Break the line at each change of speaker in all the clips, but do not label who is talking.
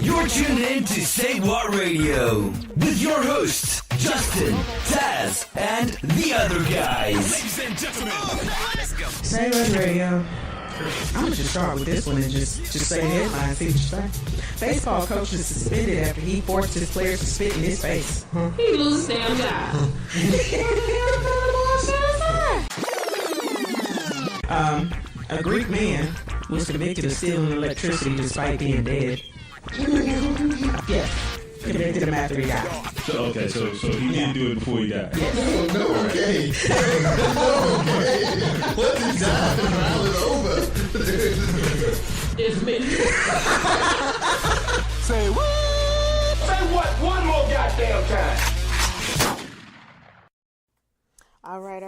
You're tuned in to Say What Radio with your hosts, Justin, Taz, and the other guys. Ladies and gentlemen, let's go.
Say What Radio. I'm gonna just start with this one and just say the headline, see what you say. Baseball coach is suspended after he forced his players to spit in his face.
He loses damn job.
A Greek man was convicted of stealing electricity despite being dead. Yes, convicted him after he died.
So he didn't do it before he died.
Yes.
No, okay. Once he died, the trial is over.
It's me.
Say what? Say what one more goddamn time.
All right.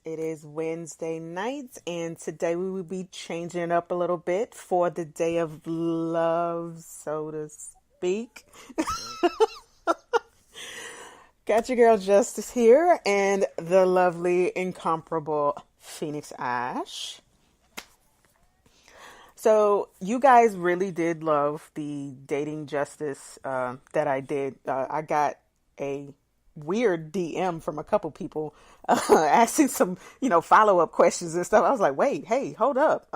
It is Wednesday night, and today we will be changing it up a little bit for the day of love, so to speak. Got your girl Justice here, and the lovely, incomparable Phoenix Ash. So you guys really did love the dating justice that I did. I got a weird DM from a couple people asking some, follow-up questions and stuff. I was like, wait, hey, hold up.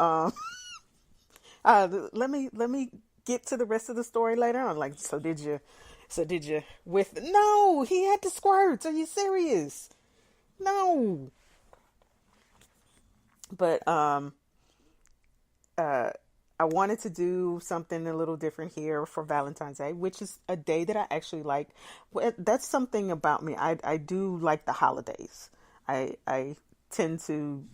Let me get to the rest of the story later on. Like, so did you no, he had the squirts. Are you serious? No. But, I wanted to do something a little different here for Valentine's Day, which is a day that I actually like. That's something about me. I do like the holidays. I tend to,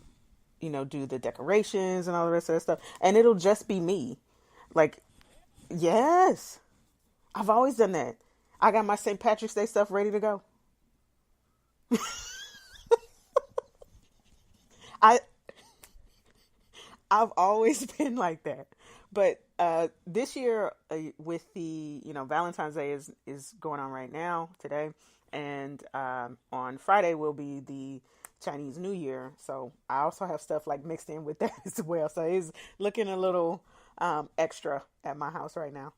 do the decorations and all the rest of that stuff. And it'll just be me. Like, yes, I've always done that. I got my St. Patrick's Day stuff ready to go. I've always been like that. But this year, with the, Valentine's Day is going on right now, today. And on Friday will be the Chinese New Year. So I also have stuff like mixed in with that as well. So it's looking a little extra at my house right now.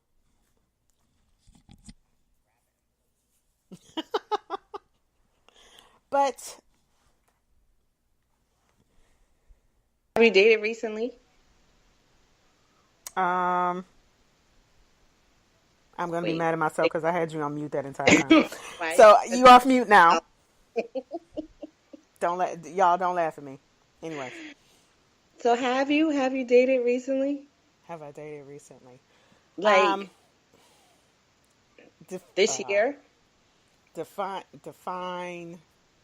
But
have you dated recently?
I'm gonna be mad at myself because I had you on mute that entire time. So you off mute now. Don't laugh at me. Anyway.
So have you dated recently?
Have I dated recently?
Like this year?
Define.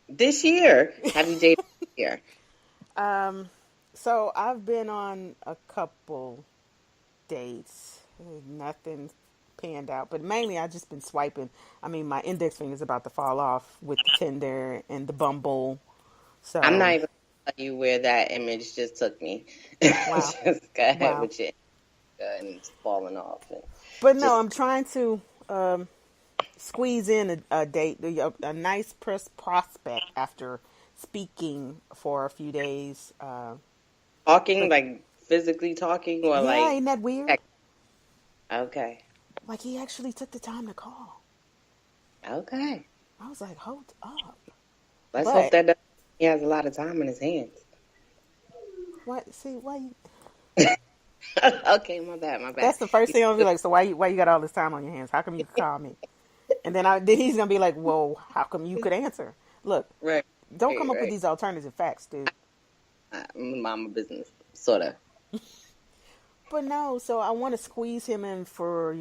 This year. Have you dated this year?
So I've been on a couple dates. Nothing panned out, but mainly I just been swiping. I mean, my index finger is about to fall off with the Tinder and the Bumble. So
I'm not even gonna tell you where that image just took me.
Wow.
Just go ahead with it, and it's falling off.
But no, I'm trying to squeeze in a date, a nice prospect after speaking for a few days.
Talking, like physically talking, or like...
Yeah, ain't that weird?
Okay.
Like, he actually took the time to call.
Okay.
I was like, hold up.
Let's hope that he has a lot of time in his hands.
What? See, why you...
Okay, my bad.
That's the first thing I'll be like, so why you got all this time on your hands? How come you could call me? And then he's going to be like, whoa, how come you could answer? Look, don't come up with these alternative facts, dude.
Mama business, sort of.
But no, so I want to squeeze him in for,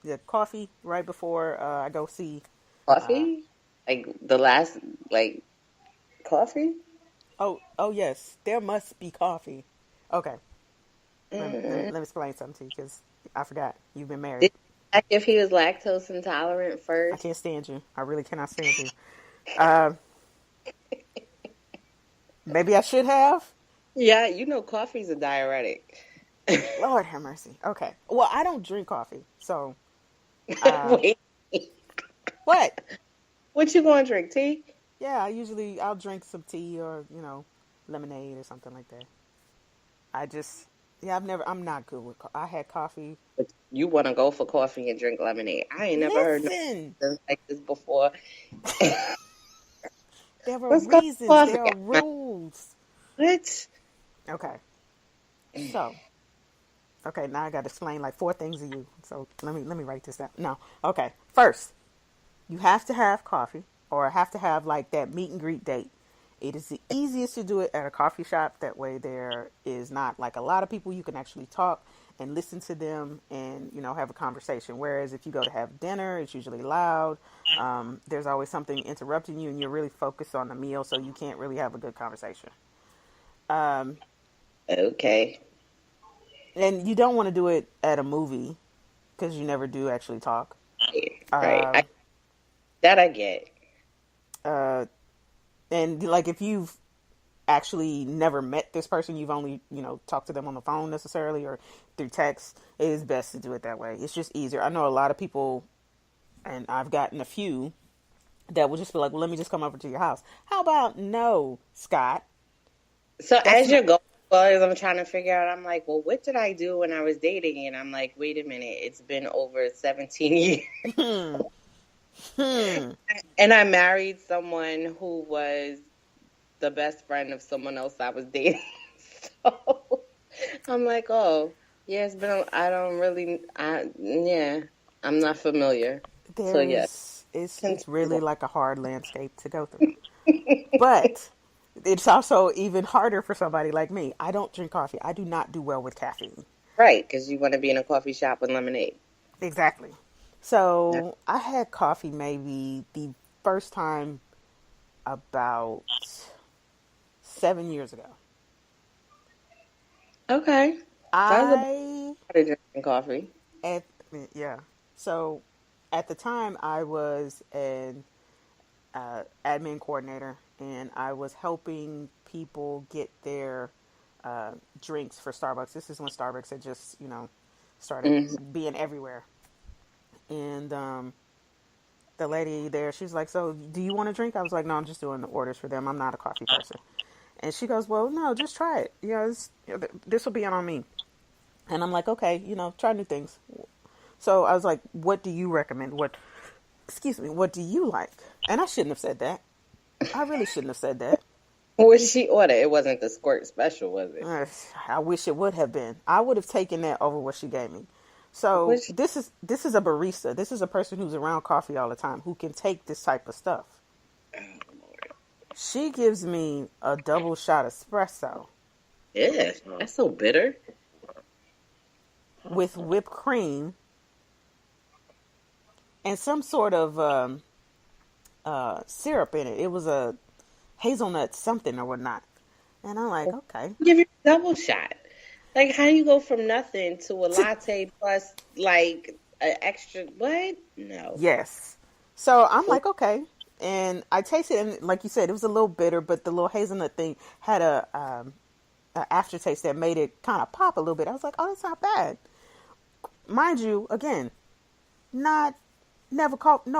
the coffee right before I go see.
Coffee? Coffee?
Oh yes, there must be coffee. Okay. Let me explain something to you because I forgot. You've been married.
Did you check if he was lactose intolerant first?
I can't stand you. I really cannot stand you. Maybe I should have.
Yeah, coffee's a diuretic.
Lord have mercy. Okay. Well, I don't drink coffee, so.
Wait.
What?
What you gonna drink? Tea?
Yeah, I'll drink some tea or lemonade or something like that. I'm not good with. I had coffee.
you want to go for coffee and drink lemonade. I ain't never heard
Listen,
nothing like this before.
there are
Let's go for
reasons.
coffee.
There are rules.
What?
Okay. So, okay, now I got to explain like 4 things to you. So let me write this down. No. Okay. First, you have to have coffee or have to have like that meet and greet date. It is the easiest to do it at a coffee shop. That way there is not like a lot of people. You can actually talk and listen to them and, have a conversation. Whereas if you go to have dinner, it's usually loud. There's always something interrupting you and you're really focused on the meal. So you can't really have a good conversation.
Okay.
And you don't want to do it at a movie because you never do actually talk.
Right. That I get.
And like if you've actually never met this person, you've only, talked to them on the phone necessarily or through text, it is best to do it that way. It's just easier. I know a lot of people, and I've gotten a few, that will just be like, well, let me just come over to your house. How about no, Scott?
So as you're going, as I'm trying to figure out, I'm like, well, what did I do when I was dating? And I'm like, wait a minute, it's been over 17 years. And I married someone who was the best friend of someone else I was dating. So I'm like, oh, yeah, it's been, I'm not familiar. So, yes.
It's really like a hard landscape to go through. But it's also even harder for somebody like me. I don't drink coffee. I do not do well with caffeine.
Right, because you want to be in a coffee shop with lemonade.
Exactly. So I had coffee maybe the first time about 7 years ago.
Okay. I started drinking coffee.
Yeah. So at the time I was an admin coordinator and I was helping people get their drinks for Starbucks. This is when Starbucks had just, started being everywhere. And the lady there, she's like, so do you want a drink? I was like, no, I'm just doing the orders for them. I'm not a coffee person. And she goes, well, no, just try it. This will be on me. And I'm like, okay, try new things. So I was like, what do you recommend? What do you like? And I shouldn't have said that. I really shouldn't have said that.
What did she order? It wasn't the squirt special, was it?
I wish it would have been. I would have taken that over what she gave me. So this is a barista. This is a person who's around coffee all the time who can take this type of stuff.
Oh, Lord.
She gives me a double shot espresso.
Yeah, that's so bitter.
With whipped cream and some sort of syrup in it. It was a hazelnut something or whatnot. And I'm like, okay.
Give you a double shot. Like, how do you go from nothing to a latte plus, like, an extra, what? No.
Yes. So I'm like, okay. And I tasted it, and like you said, it was a little bitter, but the little hazelnut thing had a aftertaste that made it kind of pop a little bit. I was like, oh, that's not bad. Mind you, again, no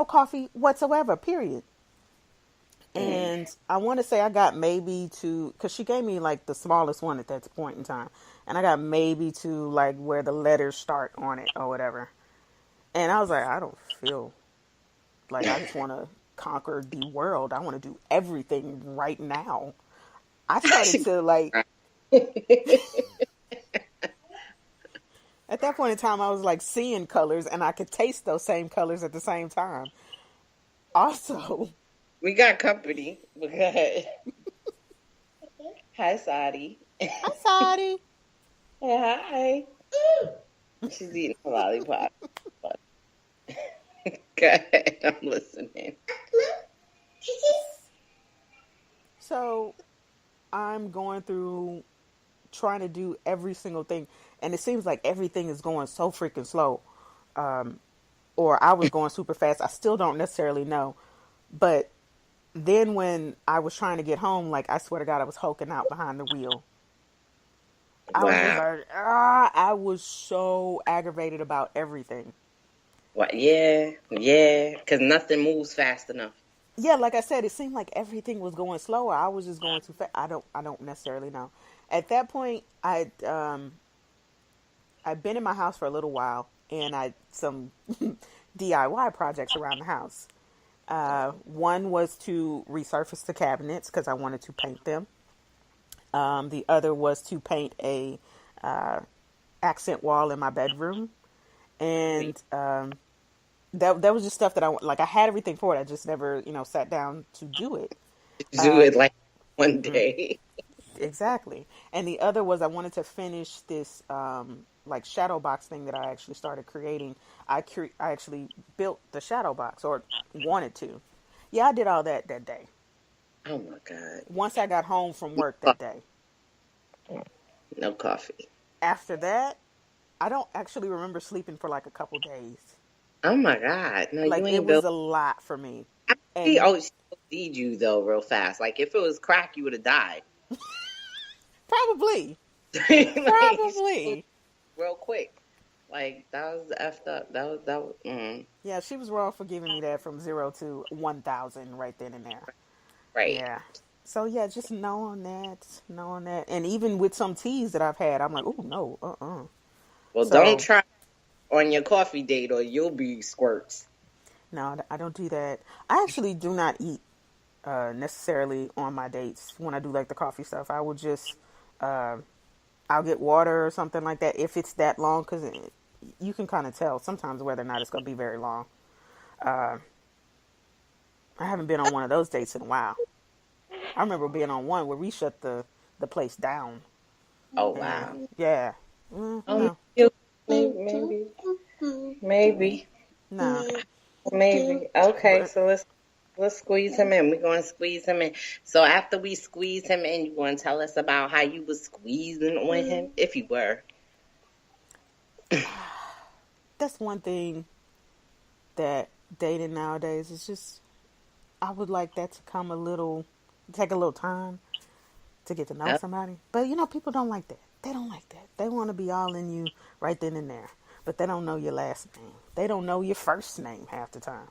coffee whatsoever, period. And I want to say I got maybe to, because she gave me like the smallest one at that point in time. And I got maybe to like where the letters start on it or whatever. And I was like, I don't feel like I just want to conquer the world. I want to do everything right now. I started to like, at that point in time, I was like seeing colors and I could taste those same colors at the same time. Also,
we got company. Go ahead. Hi, Sadie.
Hi, Sadie.
Hi. She's eating a lollipop. Go ahead. I'm listening.
So, I'm going through trying to do every single thing. And it seems like everything is going so freaking slow. Or I was going super fast. I still don't necessarily know. But then when I was trying to get home, like, I swear to God, I was hulking out behind the wheel. I was just like, I was so aggravated about everything.
What? Yeah, because nothing moves fast enough.
Yeah, like I said, it seemed like everything was going slower. I was just going too fast. I don't necessarily know. At that point, I'd been in my house for a little while, and some DIY projects around the house. One was to resurface the cabinets because I wanted to paint them. The other was to paint a accent wall in my bedroom, and that was just stuff that I had everything for it. I just never sat down to do it.
Do it like one day.
Exactly. And the other was I wanted to finish this like shadow box thing that I actually started creating. I actually built the shadow box, or wanted to. Yeah, I did all that day.
Oh my God.
Once I got home from work that day.
No coffee.
After that, I don't actually remember sleeping for like a couple days.
Oh my God. No,
Like
you
it
ain't
was
built.
a lot for me.
She
And
always need you though, real fast. Like if it was crack, you would have died.
probably.
Like,
Probably.
real quick. Like that was effed up. That was.
Yeah, she was wrong for giving me that from 0 to 1,000 right then and there.
Right.
Yeah. So yeah, just knowing that, and even with some teas that I've had, I'm like, oh no,
Well,
So
don't try on your coffee date, or you'll be squirts.
no, I don't do that. I actually do not eat necessarily on my dates when I do like the coffee stuff. I will just I'll get water or something like that if it's that long, because you can kind of tell sometimes whether or not it's going to be very long. I haven't been on one of those dates in a while. I remember being on one where we shut the place down.
Oh wow.
Yeah. No.
Maybe.
No.
Okay,
But
so let's squeeze him in. We're going to squeeze him in. So after we squeeze him in, you going to tell us about how you was squeezing on him, if you were.
that's one thing that dating nowadays is just, I would like that to take a little time to get to know
Yep.
somebody. But people don't like that. They don't like that. They want to be all in you right then and there. But they don't know your last name. They don't know your first name half the time.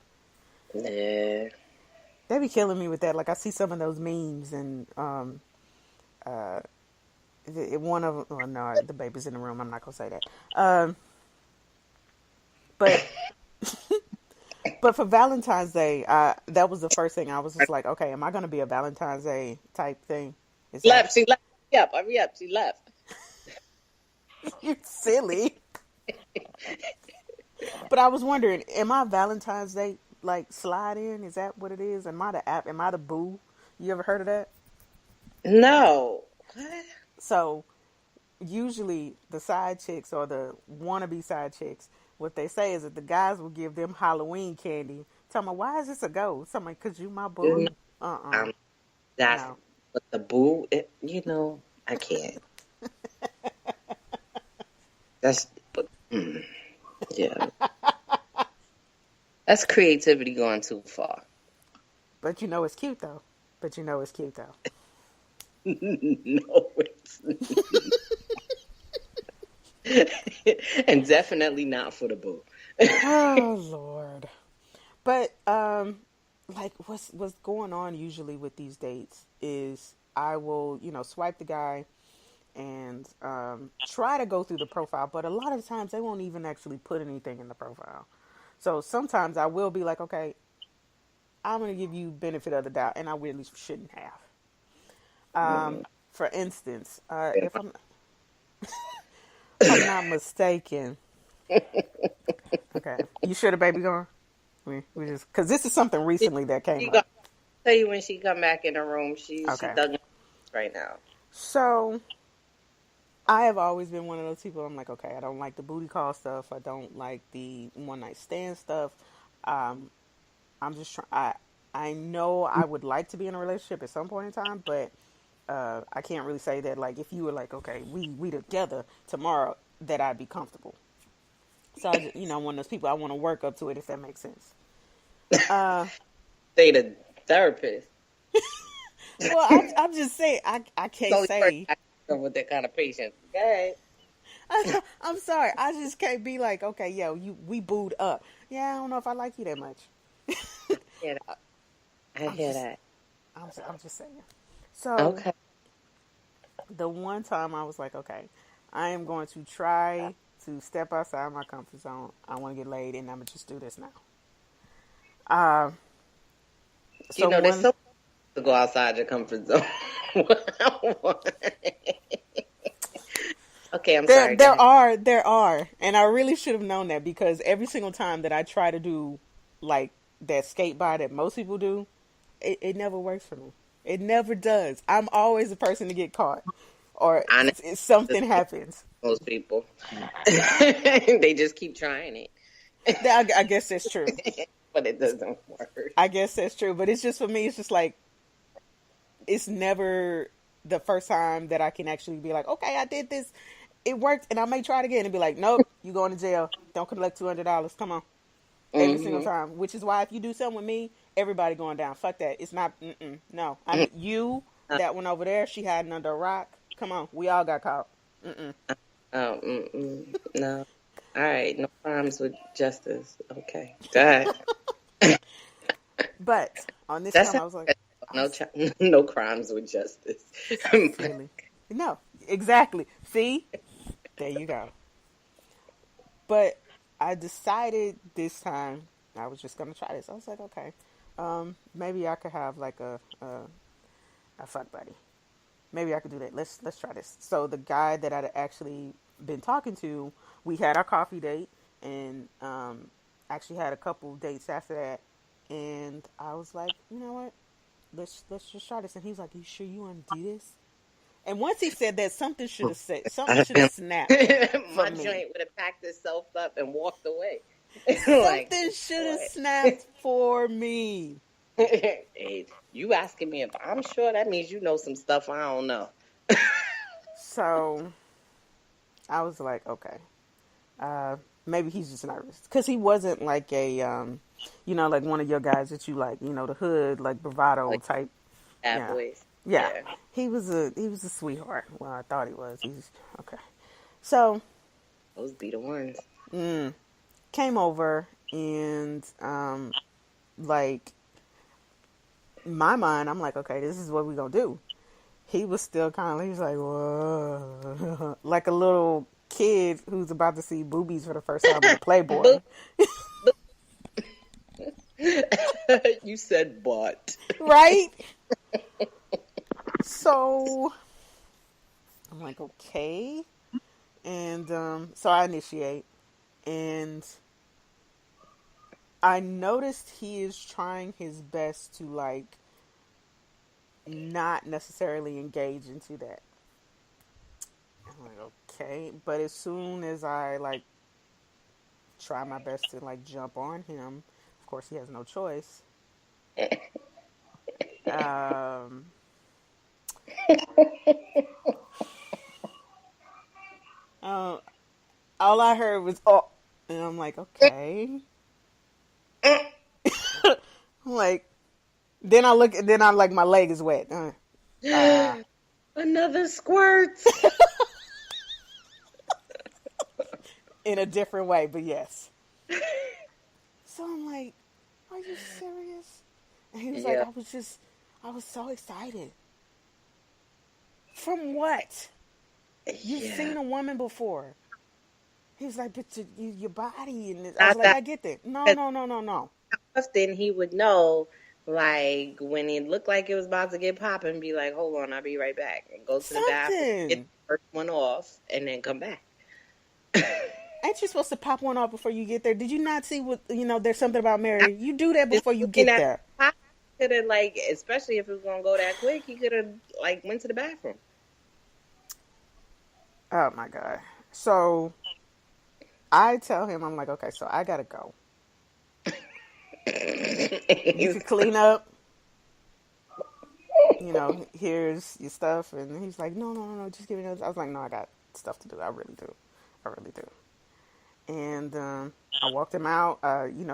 Yeah.
They be killing me with that. Like I see some of those memes, and one of them. Oh no, the baby's in the room. I'm not gonna say that. But but for Valentine's Day, that was the first thing I was just like, okay, am I gonna be a Valentine's Day type thing? Is that
She left. Hurry up. She left.
you silly? But I was wondering, am I Valentine's Day like slide in? Is that what it is? Am I the app? Am I the boo? You ever heard of that?
No. What?
So usually the side chicks or the wannabe side chicks, what they say is that the guys will give them Halloween candy. Tell me, why is this a go? Somebody, cause you my boo.
That's
No.
but the boo. I can't. That's yeah. That's creativity going too far.
But it's cute though.
No, it's and definitely not for the boo.
Oh Lord. But like what's going on usually with these dates is I will, swipe the guy and try to go through the profile, but a lot of times they won't even actually put anything in the profile. So sometimes I will be like, okay, I'm going to give you benefit of the doubt, and I really shouldn't have. For instance, if I'm not mistaken, okay, you sure the baby gone? We just because this is something recently that came up.
Tell you when she come back in the room. She's
Okay.
dug in right now.
So I have always been one of those people. I'm like, okay, I don't like the booty call stuff. I don't like the one night stand stuff. I'm just trying. I know I would like to be in a relationship at some point in time, but I can't really say that. Like, if you were like, okay, we together tomorrow, that I'd be comfortable. So I just, one of those people. I want to work up to it, if that makes sense.
Say the therapist.
Well, I'm just saying. I can't say.
With that kind of patience. Okay.
I'm sorry. I just can't be like, okay, we booed up. Yeah, I don't know if I like you that much.
I hear that.
I'm just saying. So,
Okay.
the one time I was like, okay, I am going to try to step outside my comfort zone. I want to get laid, and I'm gonna just do this now. Uh,
You
so
know, there's
one,
so to go outside your comfort zone. Okay, I'm
there
sorry. Go ahead.
there are, and I really should have known that because every single time that I try to do like that skate by that most people do, it never works for me. It never does. I'm always the person to get caught, or
Honestly,
something happens.
most people, they just keep trying it,
I guess that's true.
but it doesn't work.
I guess that's true. But it's just for me. It's just like it's never the first time that I can actually be like, okay, I did this. It worked, and I may try it again and be like, nope, you going to jail. Don't collect $200. Come on. Every single time, which is why if you do something with me, everybody going down. Fuck that. It's not. No, I mean you. That one over there, she hiding under a rock. Come on, we all got caught.
No. All right, no crimes with justice. Okay, go ahead.
But on this
That's
time, I was like,
no crimes with justice.
sincerely, no, exactly. See, there you go. But I decided this time I was just gonna try this. I was like, okay, maybe I could have like a fuck buddy. Maybe I could do that. Let's try this. So the guy that I'd actually been talking to, we had our coffee date, and actually had a couple dates after that. And I was like, you know what? Let's just try this. And he's like, you sure you want to do this? And once he said that, something should have snapped
My
for me.
joint would have packed itself up and walked away.
Something should have snapped for me.
Hey, you asking me if I'm sure? That means you know some stuff I don't know.
So I was like, okay, maybe he's just nervous because he wasn't like a, like one of your guys that you like, the hood like bravado
Like
type.
bad
Yeah.
boys.
Yeah, he was a sweetheart. Well, I thought he was. He's okay. So
Those be the ones.
came over and like my mind, I'm like, okay, this is what we gonna do. He was still kind of, he was like, whoa, like a little kid who's about to see boobies for the first time in Playboy.
You said but.
Right? So I'm like, okay. And so I initiate. And I noticed he is trying his best to, like, not necessarily engage into that. I'm like, okay. But as soon as I, like, try my best to, like, jump on him, of course he has no choice. All I heard was, oh, and I'm like, okay. I'm like, then I look, and then I like, my leg is wet.
Another squirt.
In a different way, but yes. So I'm like, are you serious? And he was like, I was so excited. From what? You've seen a woman before. He was like, but your body, and I was like, I get that. No.
Then he would know, like, when it looked like it was about to get popping, be like, hold on, I'll be right back. And go to the bathroom, get the first one off, and then come back.
Ain't you supposed to pop one off before you get there? Did you not see what, there's something about Mary? You do that before you get there.
Could have, like, especially if it was going to go that quick, he could have, like, went to the bathroom.
Oh, my God. So I tell him, I'm like, okay, so I got to go. You can clean up. Here's your stuff. And he's like, no, just give me those. I was like, no, I got stuff to do. I really do. And I walked him out.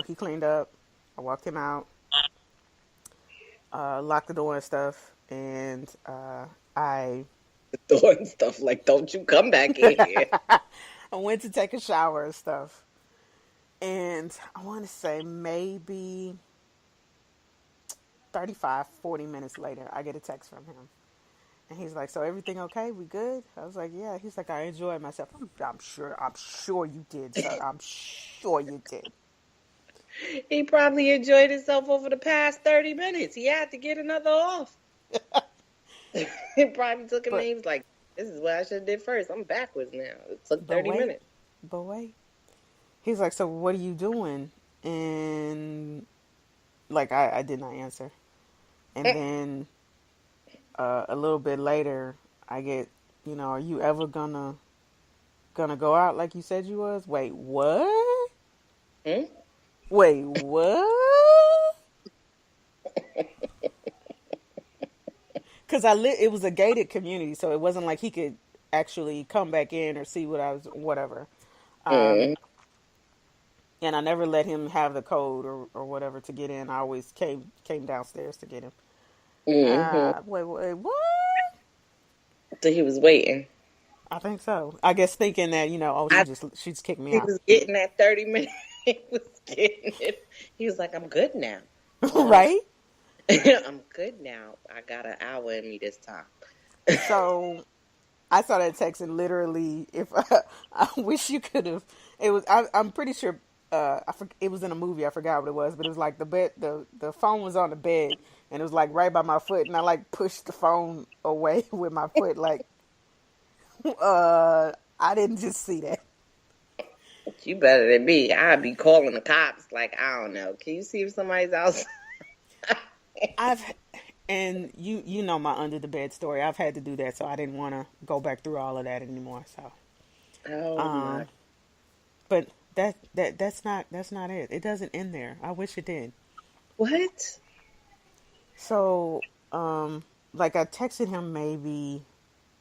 He cleaned up. I walked him out. Locked the door and stuff. And I...
The door and stuff, like, don't you come back in here.
I went to take a shower and stuff. And I want to say maybe 35, 40 minutes later, I get a text from him. And he's like, so everything okay? We good? I was like, yeah. He's like, I enjoyed myself. I'm sure you did, sir. I'm sure you did.
He probably enjoyed himself over the past 30 minutes. He had to get another off. It probably took him, and he was like, this is what I should have did first. I'm backwards now. It took 30 minutes.
But wait. He's like, so what are you doing? And like, I did not answer. And then a little bit later, I get, are you ever gonna go out like you said you was? Wait, what? Wait, what? Because it was a gated community, so it wasn't like he could actually come back in or see what I was, whatever. And I never let him have the code or whatever to get in. I always came downstairs to get him. Wait, what?
So he was waiting.
I think so. I guess thinking that, she just kicked me out.
He was getting that 30 minutes. He was getting it. He was like, I'm good now.
Right?
I'm good now. I got an hour in me this time.
So I saw that text and literally, I wish you could have. I'm pretty sure it was in a movie. I forgot what it was, but it was like the phone was on the bed and it was like right by my foot, and I like pushed the phone away with my foot. Like, I didn't just see that.
You better than me. I'd be calling the cops. Like, I don't know. Can you see if somebody's outside?
And you know my under the bed story. I've had to do that, so I didn't want to go back through all of that anymore. So, but that's not it. It doesn't end there. I wish it did.
What?
So, like I texted him maybe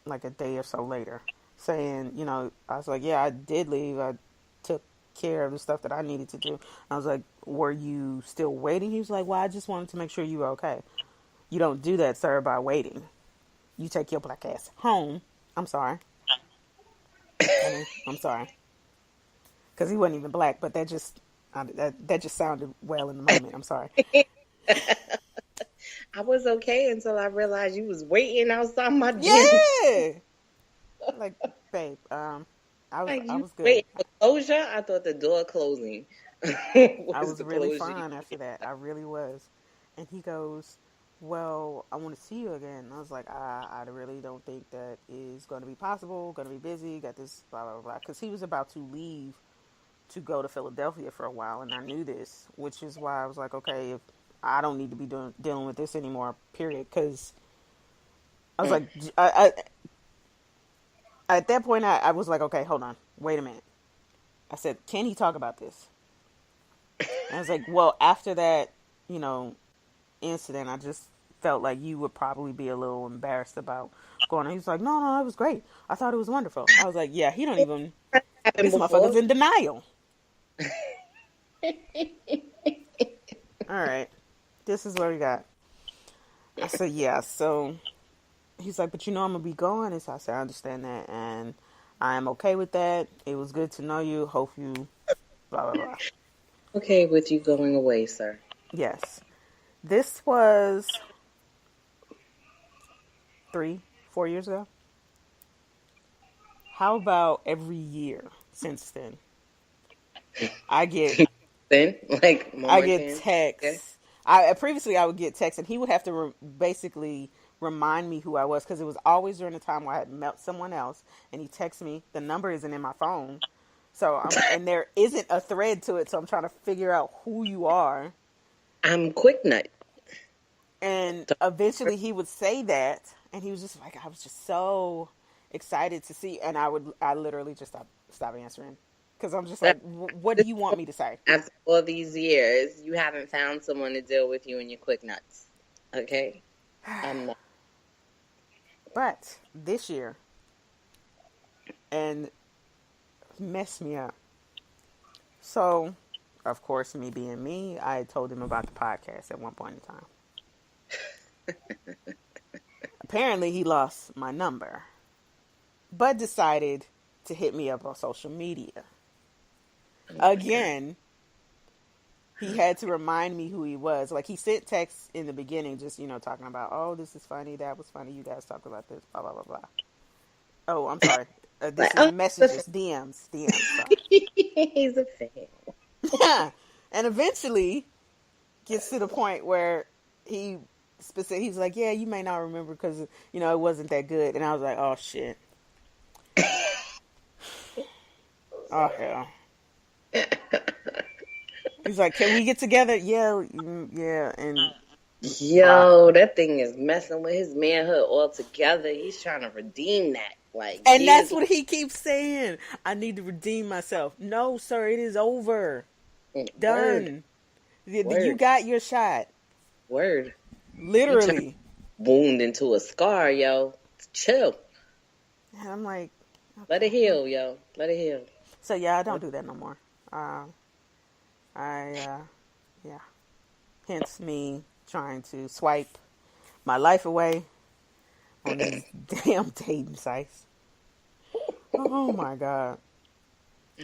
like a day or so later, saying, I was like, yeah, I did leave. I took care of the stuff that I needed to do. I was like, were you still waiting? He was like, well, I just wanted to make sure you were okay. You don't do that, sir, by waiting. You take your black ass home. I'm sorry. I'm sorry. Because he wasn't even black, but that just sounded well in the moment. I'm sorry.
I was okay until I realized you was waiting outside my gym.
Yeah. Like, babe, I was good.
Wait, for closure? I thought the door closing.
I was really fine after that. I really was. And he goes, well, I want to see you again. And I was like, I really don't think that is going to be possible. Going to be busy. Got this, blah, blah, blah. Because he was about to leave to go to Philadelphia for a while. And I knew this, which is why I was like, okay, if I don't need to be dealing with this anymore, period. Because I was like, at that point, I was like, okay, hold on. Wait a minute. I said, can he talk about this? And I was like, well, after that, incident, I just felt like you would probably be a little embarrassed about going on. He was like, no, it was great. I thought it was wonderful. I was like, yeah, he don't even, this motherfucker's in denial. All right. This is what we got. I said, yeah. So he's like, but I'm going to be going. And so I said, I understand that. And I am okay with that. It was good to know you. Hope you, blah, blah, blah.
Okay with you going away, sir.
Yes. This was 3-4 years ago. How about every year since then? I get texts. Previously I would get texts, and he would have to basically remind me who I was, because it was always during the time where I had met someone else, and he texts me. The number isn't in my phone, and there isn't a thread to it, so I'm trying to figure out who you are.
I'm Quick Nut.
And eventually he would say that, and he was just like, I was just so excited to see, and I literally just stop answering, because I'm just like, what do you want me to say?
After all these years, you haven't found someone to deal with you and your Quick Nuts. Okay? I'm not.
But this year, and messed me up. So, of course, me being me, I told him about the podcast at one point in time. Apparently, he lost my number, but decided to hit me up on social media. Again, he had to remind me who he was. Like, he sent texts in the beginning, just, talking about, oh, this is funny, that was funny, you guys talked about this, blah, blah, blah, blah. Oh, I'm sorry. This
Like,
is messages, DMs, sorry.
He's a fan.
And eventually gets to the point where he's like, yeah, you may not remember because, it wasn't that good. And I was like, oh, shit. Oh, hell. He's like, can we get together? Yeah, yeah. And
that thing is messing with his manhood altogether. He's trying to redeem that.
And that's what he keeps saying. I need to redeem myself. No, sir, it is over. Done.
Word.
You got your shot.
Word.
Literally.
Wound into a scar, yo. Chill.
And I'm like, okay.
Let it heal, yo. Let it heal.
So yeah, I don't do that no more. Yeah. Hence me trying to swipe my life away on these damn dating sites. Oh my God.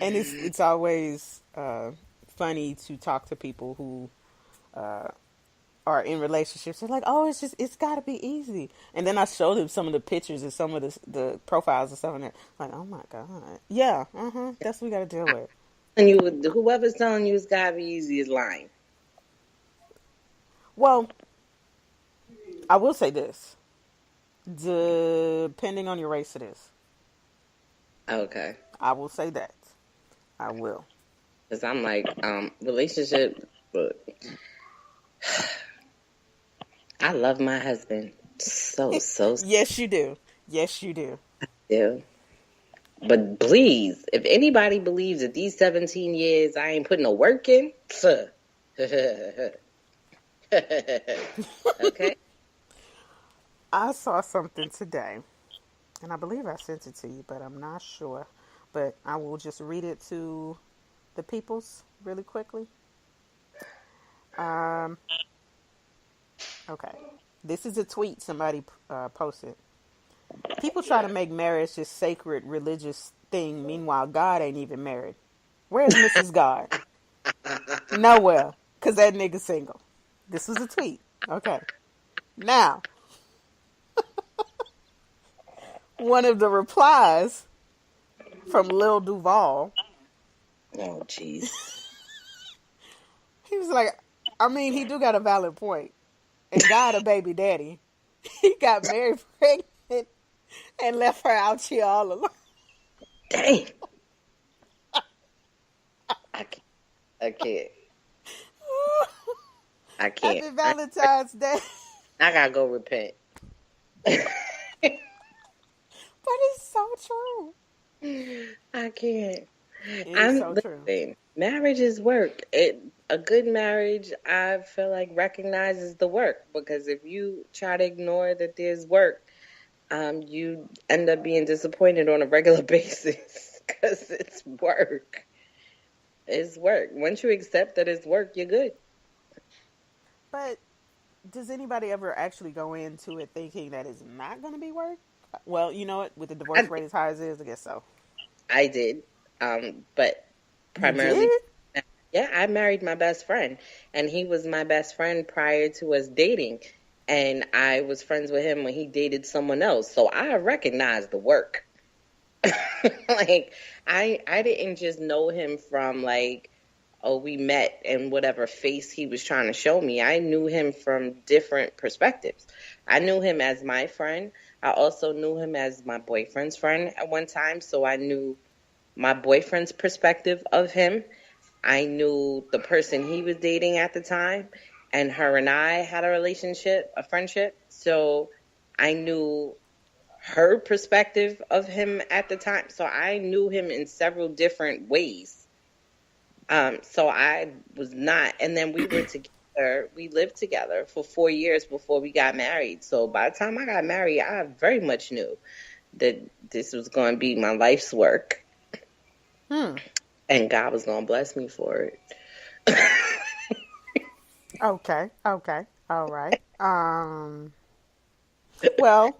And it's always funny to talk to people who are in relationships. They're like, oh, it's got to be easy. And then I show them some of the pictures and some of the profiles and stuff, and they're like, oh my God. Yeah, that's what we got to deal with.
And whoever's telling you it's got to be easy is lying.
Well, I will say this. Depending on your race, it is.
Okay.
I will say that. I will.
Because I'm like, relationship, look, I love my husband so.
Yes, you do. Yes, you do.
Yeah. But please, if anybody believes that these 17 years I ain't putting no work in, okay?
I saw something today, and I believe I sent it to you, but I'm not sure. But I will just read it to the peoples really quickly. Okay. This is a tweet somebody posted. People try to make marriage this sacred religious thing. Meanwhile, God ain't even married. Where's Mrs. God? Nowhere. Because that nigga single. This was a tweet. Okay. Now, one of the replies from Lil Duval.
Oh, jeez.
He was like, I mean, he do got a valid point. And God a baby daddy. He got married pregnant and left her out here all alone.
Dang. I can't.
Happy Valentine's Day.
I gotta go repent.
But it's so true.
I can't.
It's so true.
Marriage is work. A good marriage, I feel like, recognizes the work, because if you try to ignore that there's work, you end up being disappointed on a regular basis because it's work. It's work. Once you accept that it's work, you're good.
But does anybody ever actually go into it thinking that it's not going to be work? Well, you know what? With the divorce rate as high as it is, I guess so.
I did. But primarily...
You did?
Yeah, I married my best friend, and he was my best friend prior to us dating, and I was friends with him when he dated someone else, so I recognized the work. Like, I didn't just know him from, like, oh, we met and whatever face he was trying to show me. I knew him from different perspectives. I knew him as my friend. I also knew him as my boyfriend's friend at one time, so I knew my boyfriend's perspective of him. I knew the person he was dating at the time, and her and I had a relationship, a friendship. So I knew her perspective of him at the time. So I knew him in several different ways. So I was not, and then we were together, we lived together for 4 years before we got married. So by the time I got married, I very much knew that this was going to be my life's work. And God was going to bless me for it.
Okay. All right. Well.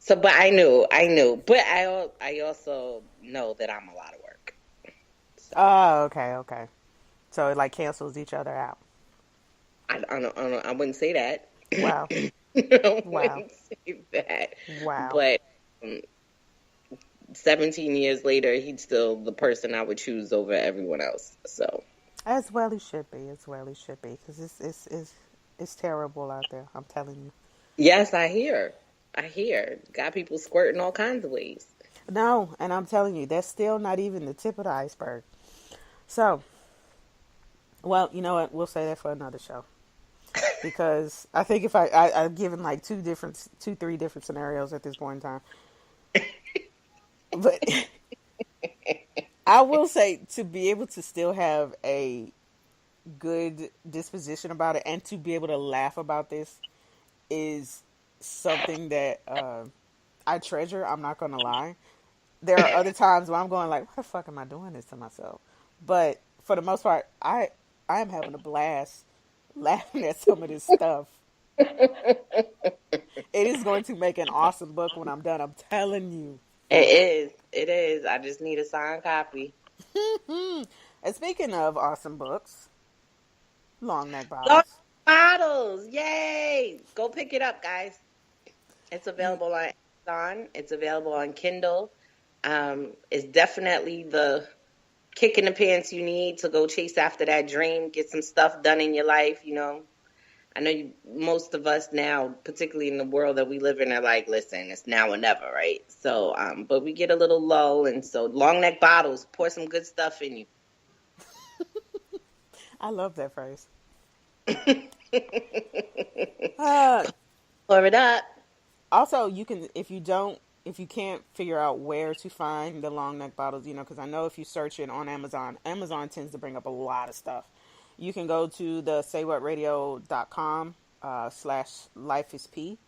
So, but I knew. But I also know that I'm a lot of work. So.
Oh, okay. So it like cancels each other out.
I wouldn't say that.
Wow.
I
Wow.
wouldn't say that.
Wow.
But 17 years later, he's still the person I would choose over everyone else. So
As well he should be. Because it's terrible out there. I'm telling you.
yes, I hear. Got people squirting all kinds of ways.
No, and I'm telling you, that's still not even the tip of the iceberg. So, well, you know what? We'll say that for another show. Because I think if I've given like 3 different scenarios at this point in time. But I will say, to be able to still have a good disposition about it and to be able to laugh about this is something that I treasure. I'm not going to lie. There are other times where I'm going like, why the fuck am I doing this to myself? But for the most part, I am having a blast laughing at some of this stuff. It is going to make an awesome book when I'm done. I'm telling you.
It is. I just need a signed copy.
And speaking of awesome books, Long Neck Bottles.
Long Bottles, yay! Go pick it up, guys. It's available on Amazon. It's available on Kindle. It's definitely the kick in the pants you need to go chase after that dream, get some stuff done in your life, you know. I know most of us now, particularly in the world that we live in, are like, listen, it's now or never, right? So, but we get a little lull, and so Long Neck Bottles, pour some good stuff in you.
I love that phrase.
Pour it up.
Also, you can, if you can't figure out where to find the Long Neck Bottles, you know, because I know if you search it on Amazon tends to bring up a lot of stuff. You can go to the saywhatradio.com /lifeisp,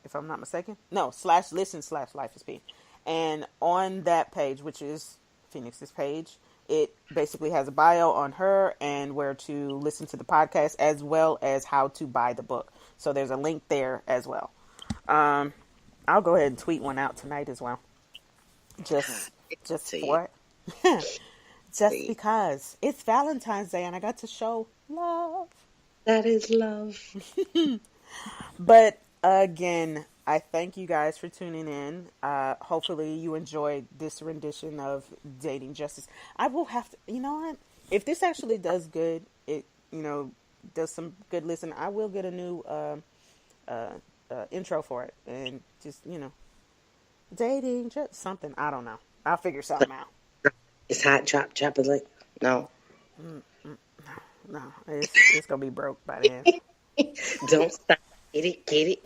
if I'm not mistaken. No, /listen/lifeisp. And on that page, which is Phoenix's page, it basically has a bio on her and where to listen to the podcast, as well as how to buy the book. So there's a link there as well. I'll go ahead and tweet one out tonight as well. Just for it. Just because it's Valentine's Day and I got to show love.
That is love.
But again, I thank you guys for tuning in. Hopefully you enjoyed this rendition of Dating Justice. I will have to, you know what? If this actually does good, does some good listen, I will get a new intro for it. And just, dating, just something. I don't know. I'll figure something out.
It's hot, drop it like, no.
No, it's going to be broke by then.
Don't stop. Get it.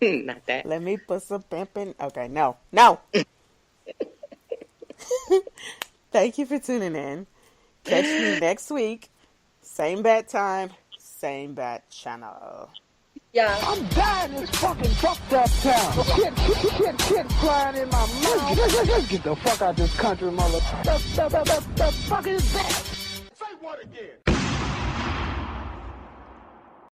Not that.
Let me put some pimping. Okay, no. Thank you for tuning in. Catch me next week. Same bat time, same bat channel.
Yeah.
I'm dying in this fucking fucked up town. Shit flying in my mouth. Let's get the fuck out of this country, mother. The fuck is that? Say what again?